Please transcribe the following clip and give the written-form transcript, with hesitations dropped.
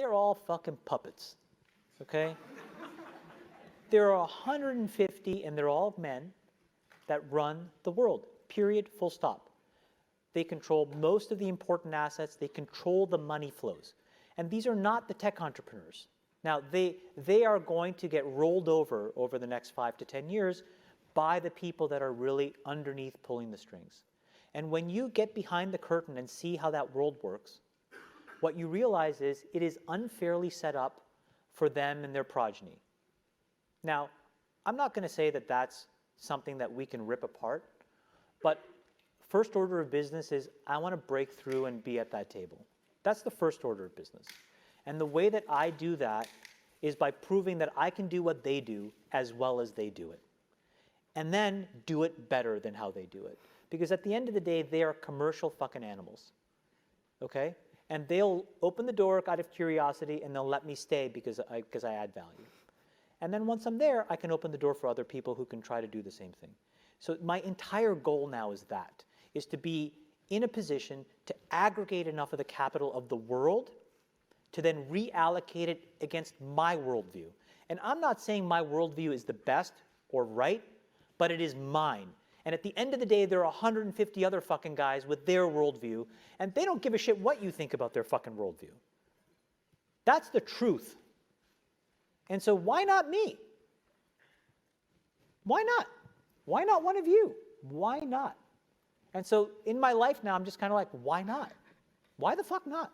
they're all fucking puppets, okay? There are 150, and they're all men, that run the world, period, full stop. They control most of the important assets. They control the money flows. And these are not the tech entrepreneurs. Now, they are going to get rolled over the next 5 to 10 years by the people that are really underneath pulling the strings. And when you get behind the curtain and see how that world works, what you realize is it is unfairly set up for them and their progeny. Now, I'm not going to say that that's something that we can rip apart, but first order of business is I want to break through and be at that table. That's the first order of business. And the way that I do that is by proving that I can do what they do as well as they do it. And then do it better than how they do it. Because at the end of the day, they are commercial fucking animals. Okay? And they'll open the door out of curiosity and they'll let me stay because I add value. And then once I'm there, I can open the door for other people who can try to do the same thing. So my entire goal now is to be in a position to aggregate enough of the capital of the world to then reallocate it against my worldview. And I'm not saying my worldview is the best or right, but it is mine. And at the end of the day, there are 150 other fucking guys with their worldview, and they don't give a shit what you think about their fucking worldview. That's the truth. And so why not me? Why not? Why not one of you? Why not? And so in my life now, I'm just kind of like, why not? Why the fuck not?